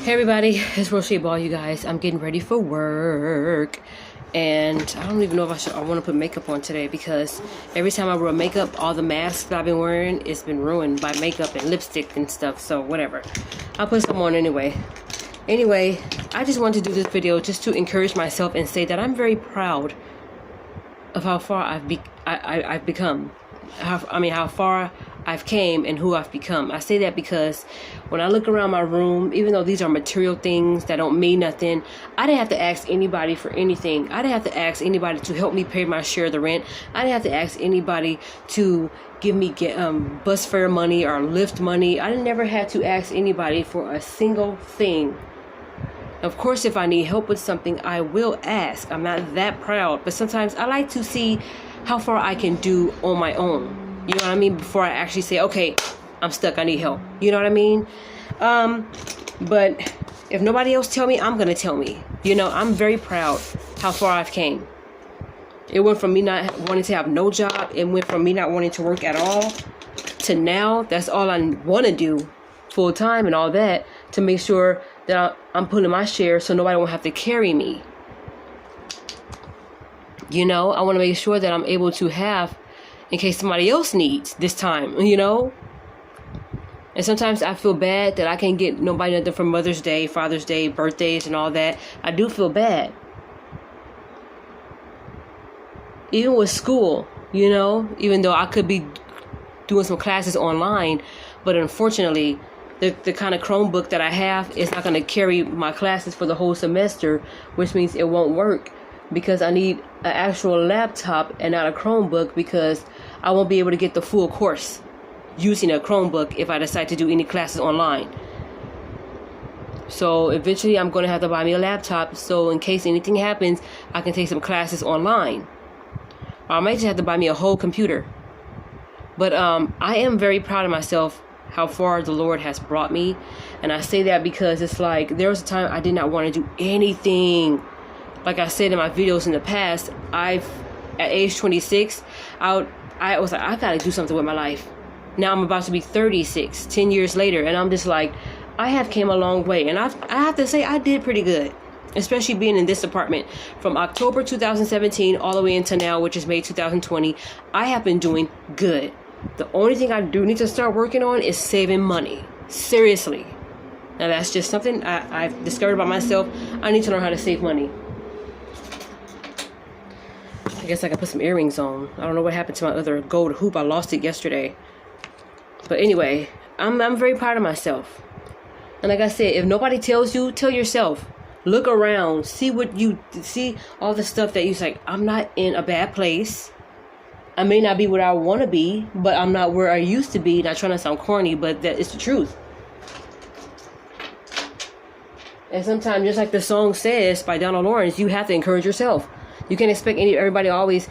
Hey everybody, it's Roche Ball, you guys. I'm getting ready for work, and I don't even know if I want to put makeup on today, because every time I wear makeup, all the masks that I've been wearing, it's been ruined by makeup and lipstick and stuff. So whatever, I'll put some on anyway. I just wanted to do this video just to encourage myself and say that I'm very proud of how far I've become. How far I've came and who I've become. I say that because when I look around my room, even though these are material things that don't mean nothing, I didn't have to ask anybody for anything. I didn't have to ask anybody to help me pay my share of the rent. I didn't have to ask anybody to give me bus fare money or Lyft money. I never had to ask anybody for a single thing. Of course, if I need help with something, I will ask. I'm not that proud, but sometimes I like to see how far I can do on my own. You know what I mean? Before I actually say, okay, I'm stuck, I need help. You know what I mean? But if nobody else tell me, I'm going to tell me. You know, I'm very proud how far I've came. It went from me not wanting to have no job. It went from me not wanting to work at all to now that's all I want to do full time and all that, to make sure that I'm putting my share so nobody won't have to carry me. You know, I want to make sure that I'm able to have in case somebody else needs this time, you know. And sometimes I feel bad that I can't get nobody nothing for Mother's Day, Father's Day, birthdays and all that. I do feel bad. Even with school, you know, even though I could be doing some classes online, but unfortunately, the kind of Chromebook that I have is not going to carry my classes for the whole semester, which means it won't work, because I need an actual laptop and not a Chromebook, because I won't be able to get the full course using a Chromebook if I decide to do any classes online. So eventually I'm going to have to buy me a laptop, so in case anything happens, I can take some classes online. Or I might just have to buy me a whole computer. But I am very proud of myself, how far the Lord has brought me. And I say that because it's like, there was a time I did not want to do anything. Like I said in my videos in the past, at age 26, I was like, I gotta do something with my life. Now I'm about to be 36, 10 years later, and I'm just like, I have came a long way. And I have to say, I did pretty good, especially being in this apartment. From October 2017 all the way into now, which is May 2020, I have been doing good. The only thing I do need to start working on is saving money. Seriously. Now that's just something I've discovered about myself. I need to learn how to save money. I guess I can put some earrings on. I don't know what happened to my other gold hoop. I lost it yesterday. But anyway, I'm very proud of myself. And like I said, if nobody tells you, tell yourself. Look around. See all the stuff that you're like, I'm not in a bad place. I may not be where I want to be, but I'm not where I used to be. Not trying to sound corny, but that is the truth. And sometimes, just like the song says by Donald Lawrence, you have to encourage yourself. You can't expect everybody always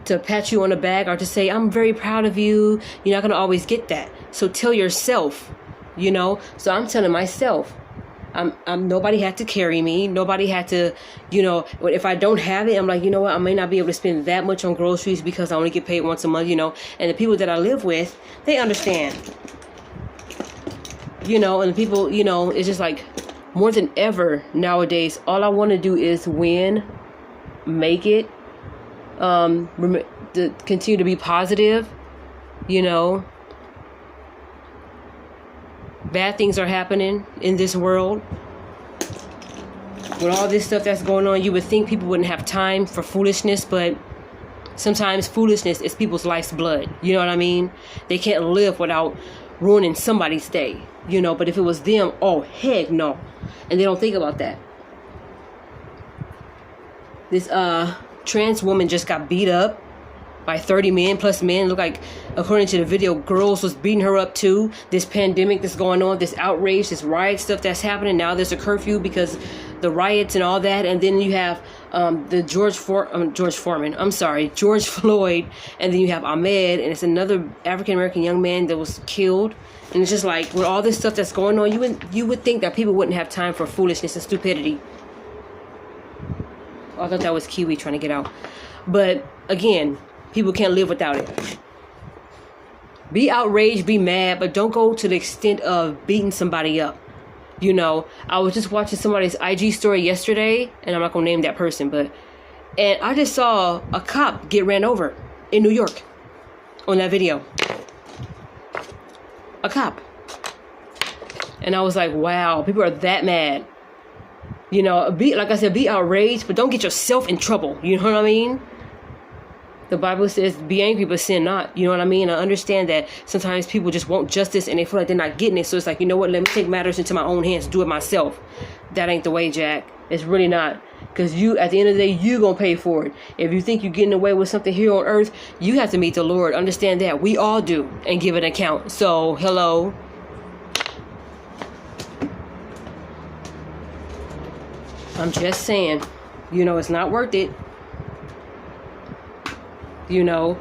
to pat you on the back or to say, I'm very proud of you. You're not going to always get that. So tell yourself, you know. So I'm telling myself, nobody had to carry me. Nobody had to, you know, if I don't have it, I'm like, you know what, I may not be able to spend that much on groceries because I only get paid once a month, you know. And the people that I live with, they understand. You know, and the people, you know, it's just like more than ever nowadays, all I want to do is win, make it, to continue to be positive, you know. Bad things are happening in this world. With all this stuff that's going on, you would think people wouldn't have time for foolishness, but sometimes foolishness is people's life's blood. You know what I mean? They can't live without ruining somebody's day, you know. But if it was them, oh, heck no. And they don't think about that. This trans woman just got beat up by 30 men plus men. Look like, according to the video, girls was beating her up too. This pandemic that's going on, this outrage, this riot stuff that's happening. Now there's a curfew because the riots and all that. And then you have the George Floyd. And then you have Ahmed, and it's another African-American young man that was killed. And it's just like, with all this stuff that's going on, you would think that people wouldn't have time for foolishness and stupidity. Oh, I thought that was Kiwi trying to get out. But again, people can't live without it. Be outraged, be mad, but don't go to the extent of beating somebody up. You know, I was just watching somebody's IG story yesterday, and I'm not going to name that person, and I just saw a cop get ran over in New York on that video. A cop. And I was like, wow, people are that mad. You know, like I said, be outraged, but don't get yourself in trouble. You know what I mean? The Bible says, be angry, but sin not. You know what I mean? I understand that sometimes people just want justice and they feel like they're not getting it. So it's like, you know what? Let me take matters into my own hands, do it myself. That ain't the way, Jack. It's really not. Because you, at the end of the day, you going to pay for it. If you think you're getting away with something here on earth, you have to meet the Lord. Understand that. We all do. And give an account. So, hello. I'm just saying, you know, it's not worth it. You know,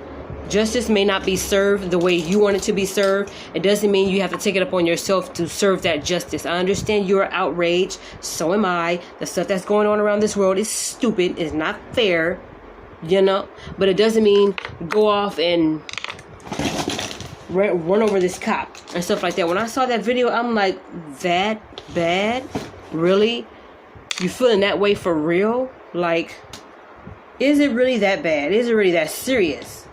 justice may not be served the way you want it to be served. It doesn't mean you have to take it upon yourself to serve that justice. I understand you're outraged. So am I. The stuff that's going on around this world is stupid. It's not fair. You know, but it doesn't mean go off and run over this cop and stuff like that. When I saw that video, I'm like, that bad? Really? You feeling that way for real? Like, is it really that bad? Is it really that serious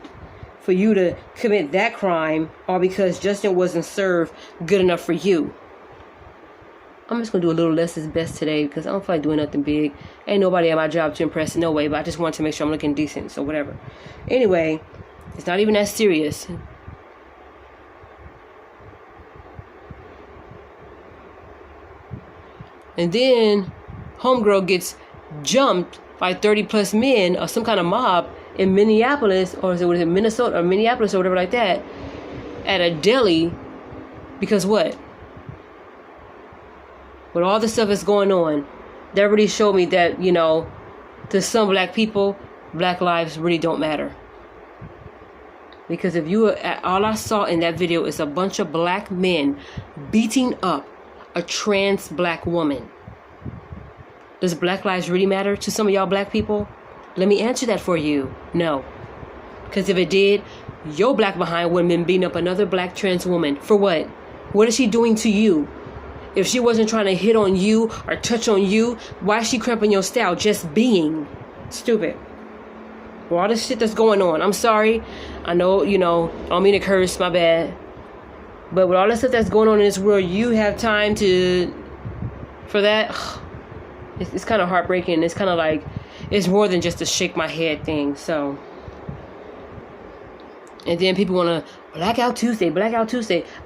for you to commit that crime, all because justice wasn't served good enough for you? I'm just going to do a little less is best today because I don't feel like doing nothing big. Ain't nobody at my job to impress in no way, but I just want to make sure I'm looking decent, so whatever. Anyway, it's not even that serious. And then homegirl gets jumped by 30 plus men or some kind of mob in Minneapolis, or was it Minnesota or Minneapolis or whatever like that, at a deli. Because what? With all the stuff that's going on, that really showed me that, you know, to some black people, black lives really don't matter. Because if you were, all I saw in that video is a bunch of black men beating up a trans black woman. Does black lives really matter to some of y'all black people? Let me answer that for you. No. Because if it did, your black behind would have been beating up another black trans woman. For what? What is she doing to you? If she wasn't trying to hit on you or touch on you, why is she cramping your style? Just being stupid. For all this shit that's going on. I'm sorry. I know, you know, I don't mean to curse, my bad. But with all the stuff that's going on in this world, you have time for that. It's kind of heartbreaking. It's kind of like, it's more than just a shake my head thing. So, and then people want to Blackout Tuesday.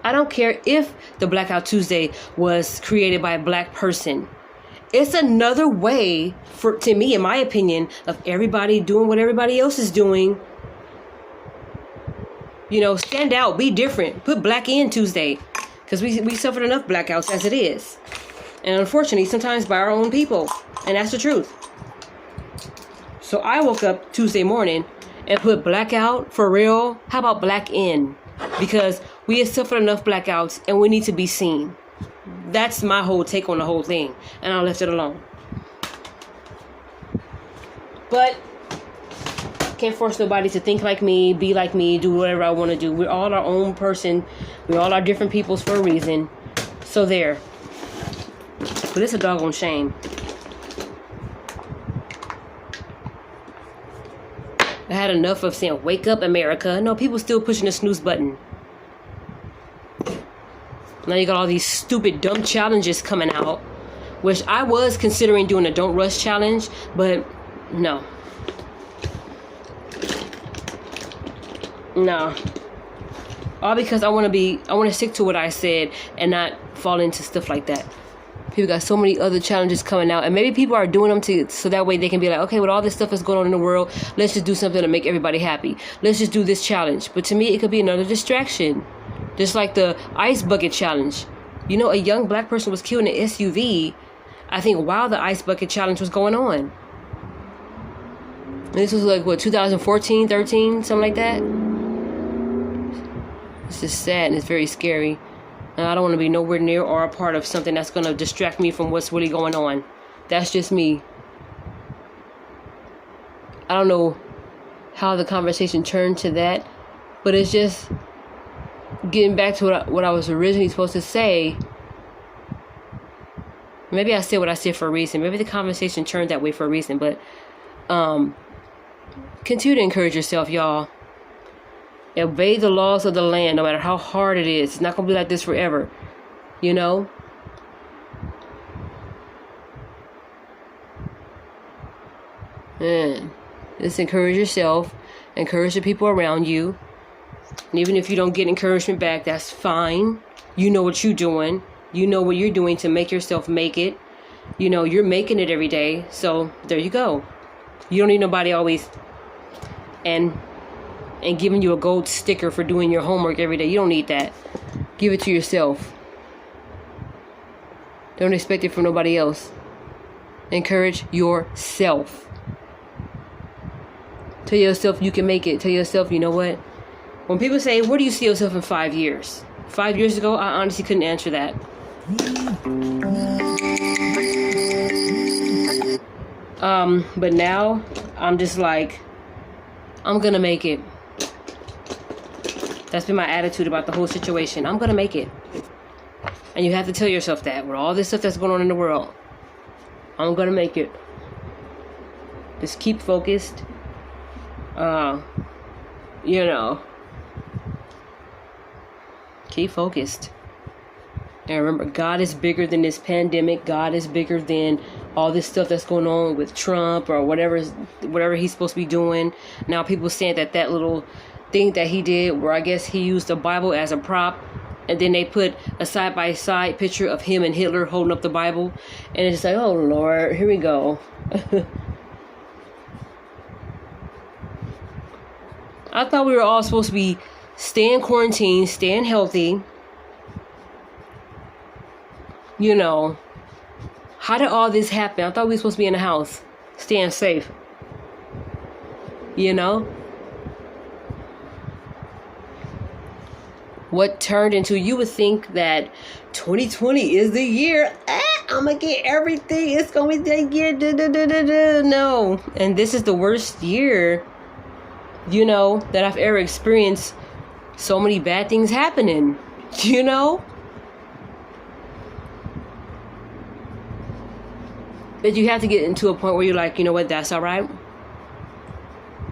I don't care if the Blackout Tuesday was created by a black person. It's another way to me, in my opinion, of everybody doing what everybody else is doing. You know, stand out, be different, put black in Tuesday, because we suffered enough blackouts as it is. And unfortunately, sometimes by our own people. And that's the truth. So I woke up Tuesday morning and put blackout for real. How about black in? Because we have suffered enough blackouts and we need to be seen. That's my whole take on the whole thing. And I left it alone. But can't force nobody to think like me, be like me, do whatever I want to do. We're all our own person. We're all our different peoples for a reason. So there. But it's a doggone shame. I had enough of saying, wake up, America. No, people still pushing the snooze button. Now you got all these stupid, dumb challenges coming out, which I was considering doing a Don't Rush challenge, but no. No. All because I want to stick to what I said and not fall into stuff like that. People got so many other challenges coming out, and maybe people are doing them so that way they can be like, okay, with all this stuff that's going on in the world, let's just do something to make everybody happy. Let's just do this challenge. But to me, it could be another distraction. Just like the ice bucket challenge. You know, a young black person was killed in an SUV, I think, while the ice bucket challenge was going on. And this was like, what, 2014, 13, something like that? It's just sad and it's very scary. And I don't want to be nowhere near or a part of something that's going to distract me from what's really going on. That's just me. I don't know how the conversation turned to that, but it's just getting back to what I was originally supposed to say. Maybe I said what I said for a reason. Maybe the conversation turned that way for a reason. But continue to encourage yourself, y'all. Obey the laws of the land, no matter how hard it is. It's not going to be like this forever. You know? And just encourage yourself. Encourage the people around you. And even if you don't get encouragement back, that's fine. You know what you're doing. You know what you're doing to make yourself make it. You know, you're making it every day. So there you go. You don't need nobody always and giving you a gold sticker for doing your homework every day. You don't need that. Give it to yourself. Don't expect it from nobody else. Encourage yourself. Tell yourself you can make it. Tell yourself, you know what? When people say, where do you see yourself in 5 years? 5 years ago, I honestly couldn't answer that. But now, I'm just like, I'm gonna make it. That's been my attitude about the whole situation. I'm gonna make it. And you have to tell yourself that with all this stuff that's going on in the world. I'm gonna make it. Just keep focused. You know. Keep focused. And remember, God is bigger than this pandemic. God is bigger than all this stuff that's going on with Trump or whatever he's supposed to be doing. Now people saying that little thing that he did where I guess he used the Bible as a prop, and then they put a side-by-side picture of him and Hitler holding up the Bible, and it's like, oh Lord, here we go. I thought we were all supposed to be staying quarantined, staying healthy. You know, how did all this happen? I thought we were supposed to be in the house, staying safe. You know? What turned into, you would think that 2020 is the year. I'm going to get everything. It's going to be that year. No. And this is the worst year, you know, that I've ever experienced so many bad things happening. You know? But you have to get into a point where you're like, you know what, that's all right.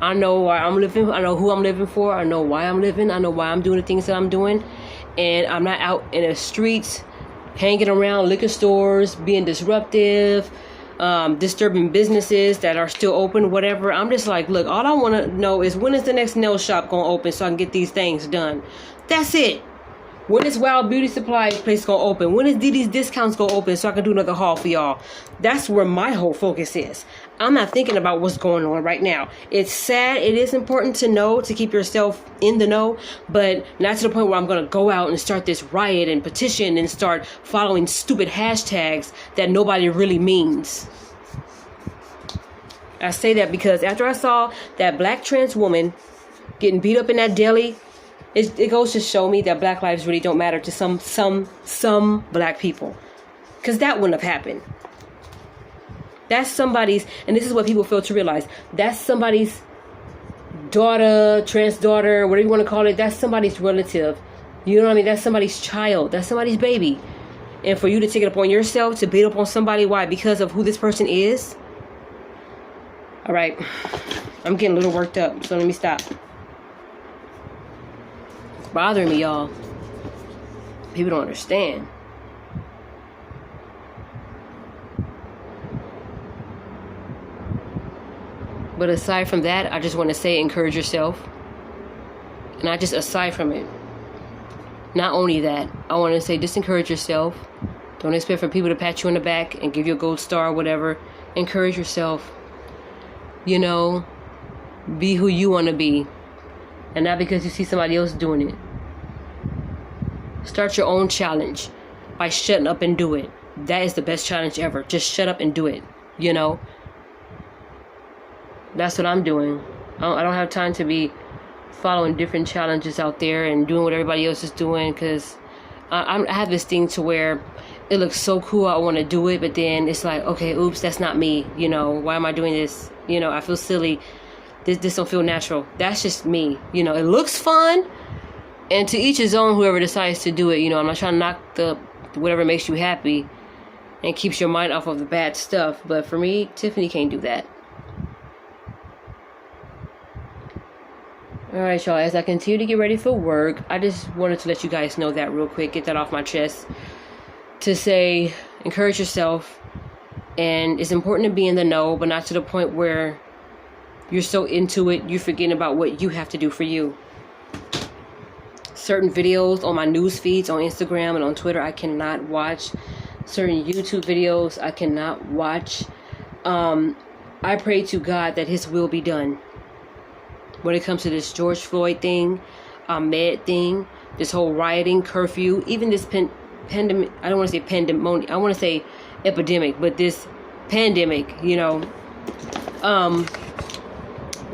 I know why I'm living. I know who I'm living for. I know why I'm living. I know why I'm doing the things that I'm doing. And I'm not out in the streets, hanging around liquor stores, being disruptive, disturbing businesses that are still open, whatever. I'm just like, look, all I want to know is when is the next nail shop going to open so I can get these things done. That's it. When is Wild Beauty Supply place going to open? When is DD's Discounts going to open so I can do another haul for y'all? That's where my whole focus is. I'm not thinking about what's going on right now. It's sad. It is important to know, to keep yourself in the know, but not to the point where I'm going to go out and start this riot and petition and start following stupid hashtags that nobody really means. I say that because after I saw that black trans woman getting beat up in that deli, it goes to show me that black lives really don't matter to some black people. Because that wouldn't have happened. That's somebody's, and this is what people fail to realize, that's somebody's daughter, trans daughter, whatever you want to call it, that's somebody's relative. You know what I mean? That's somebody's child. That's somebody's baby. And for you to take it upon yourself to beat up on somebody, why? Because of who this person is? All right. I'm getting a little worked up, so let me stop. Bothering me, y'all. People don't understand. But aside from that, I just want to say encourage yourself. And I just, aside from it, not only that, I want to say just encourage yourself. Don't expect for people to pat you on the back and give you a gold star or whatever. Encourage yourself. You know, be who you want to be. And not because you see somebody else doing it. Start your own challenge by shutting up and do it. That is the best challenge ever. Just shut up and do it. You know? That's what I'm doing. I don't have time to be following different challenges out there and doing what everybody else is doing, because I have this thing to where it looks so cool, I want to do it, but then it's like, okay, oops, that's not me. You know, why am I doing this? You know, I feel silly. This don't feel natural. That's just me. You know, it looks fun. And to each his own, whoever decides to do it. You know, I'm not trying to knock whatever makes you happy. and keeps your mind off of the bad stuff. But for me, Tiffany can't do that. Alright, y'all, as I continue to get ready for work, I just wanted to let you guys know that real quick, get that off my chest, to say, encourage yourself. And it's important to be in the know, but not to the point where you're so into it, you're forgetting about what you have to do for you. Certain videos on my news feeds on Instagram and on Twitter, I cannot watch. Certain YouTube videos, I cannot watch. I pray to God that His will be done. When it comes to this George Floyd thing, Ahmed thing, this whole rioting, curfew, even this pandemic, I don't want to say pandemonium, I want to say epidemic, but this pandemic, you know,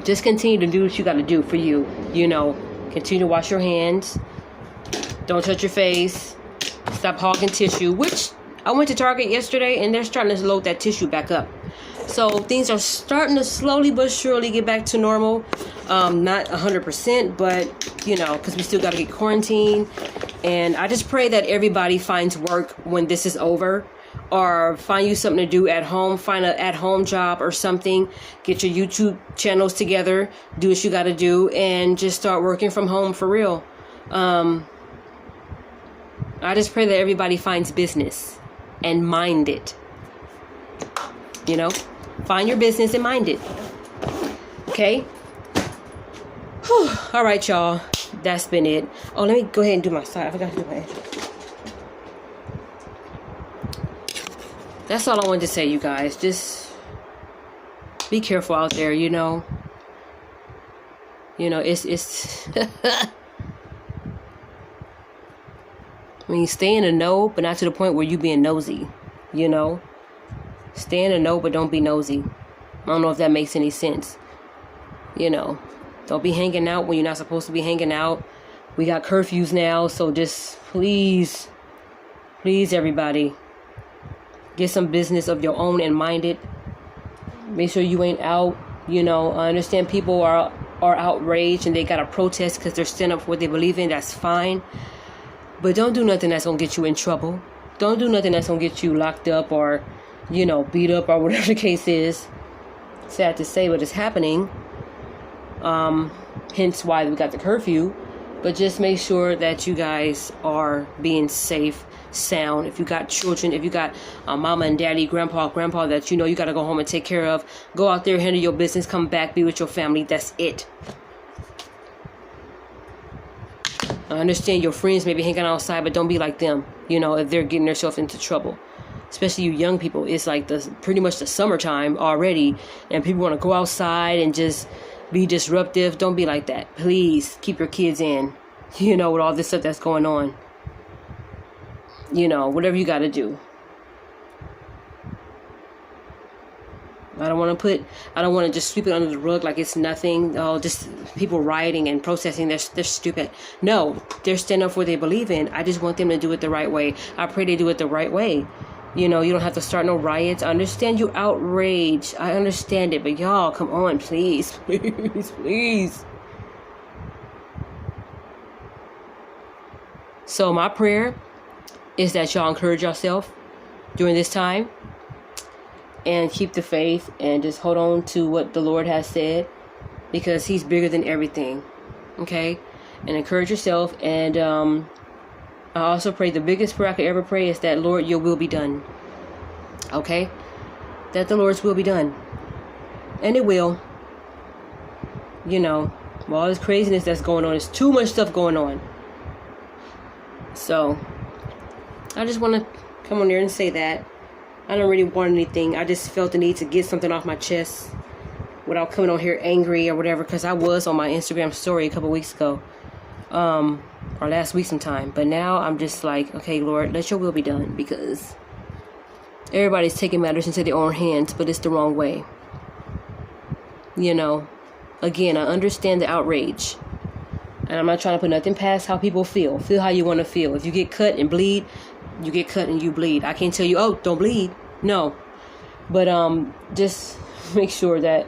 just continue to do what you got to do for you, you know, continue to wash your hands, don't touch your face, stop hogging tissue, which I went to Target yesterday and they're starting to load that tissue back up. So things are starting to slowly but surely get back to normal. Not 100%, but, you know, because we still got to get quarantined. And I just pray that everybody finds work when this is over, or find you something to do at home, find an at-home job or something, get your YouTube channels together, do what you got to do, and just start working from home for real. I just pray that everybody finds business and mind it. You know, find your business and mind it. Okay? Whew. All right, y'all. That's been it. Oh, let me go ahead and do my side. I forgot to do my edge. That's all I wanted to say, you guys. Just be careful out there, you know. You know, it's I mean, stay in the know, but not to the point where you being nosy, you know. Stay in the know, but don't be nosy. I don't know if that makes any sense. You know, don't be hanging out when you're not supposed to be hanging out. We got curfews now, so just please, everybody, get some business of your own and mind it. Make sure you ain't out. You know, I understand people are outraged and they got to protest because they're standing up for what they believe in. That's fine. But don't do nothing that's going to get you in trouble. Don't do nothing that's going to get you locked up or, you know, beat up or whatever the case is. Sad to say, but it's happening. Hence why we got the curfew. But just make sure that you guys are being safe, sound. If you got children, if you got mama and daddy, grandpa that you know you got to go home and take care of, go out there, handle your business, come back, be with your family. That's it. I understand your friends may be hanging outside, but don't be like them, you know, if they're getting themselves into trouble. Especially you young people. It's like pretty much the summertime already, and people want to go outside and just be disruptive. Don't be like that. Please keep your kids in, you know, with all this stuff that's going on. You know, whatever you got to do. I don't want to just sweep it under the rug like it's nothing. Oh, just people rioting and protesting. They're stupid. No, they're standing up for what they believe in. I just want them to do it the right way. I pray they do it the right way. You know, you don't have to start no riots. I understand you outraged. I understand it. But y'all, come on, please. Please. So my prayer is that y'all encourage yourself during this time. And keep the faith and just hold on to what the Lord has said, because He's bigger than everything. Okay? And encourage yourself. And I also pray, the biggest prayer I could ever pray is that, Lord, your will be done. Okay? That the Lord's will be done. And it will. You know, with all this craziness that's going on, there's too much stuff going on. So, I just want to come on there and say that. I don't really want anything. I just felt the need to get something off my chest without coming on here angry or whatever, because I was on my Instagram story a couple weeks ago, or last week sometime. But now I'm just like, okay, Lord, let your will be done, because everybody's taking matters into their own hands, but it's the wrong way. You know, again, I understand the outrage, and I'm not trying to put nothing past how people feel. Feel how you want to feel. If you get cut and bleed, you get cut and you bleed. I can't tell you, oh, don't bleed. No. But just make sure that,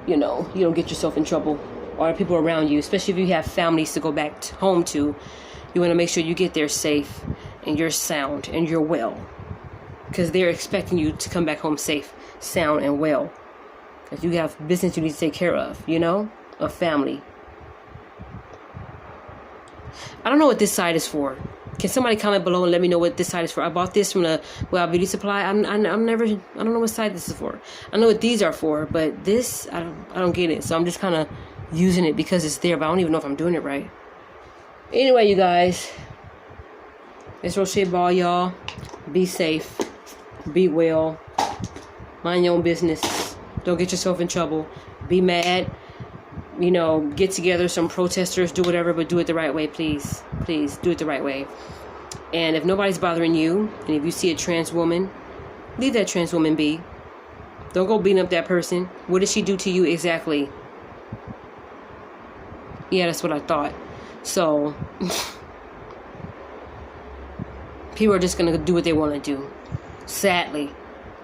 you know, you don't get yourself in trouble, or people around you, especially if you have families to go back home to. You want to make sure you get there safe and you're sound and you're well. because they're expecting you to come back home safe, sound, and well. Because you have business you need to take care of, you know, a family. I don't know what this side is for. Can somebody comment below and let me know what this side is for? I bought this from the Well Beauty Supply. I don't know what side this is for. I know what these are for, but this I don't get it. So I'm just kind of using it because it's there, but I don't even know if I'm doing it right. Anyway, you guys, it's Roche Ball, y'all. Be safe, be well, mind your own business. Don't get yourself in trouble. Be mad. You know, get together, some protesters, do whatever, but do it the right way, please. Please, do it the right way. And if nobody's bothering you, and if you see a trans woman, leave that trans woman be. Don't go beating up that person. What did she do to you exactly? Yeah, that's what I thought. So, people are just going to do what they want to do. Sadly.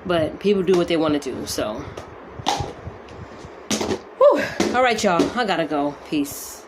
But people do what they want to do, so... All right, y'all. I gotta go. Peace.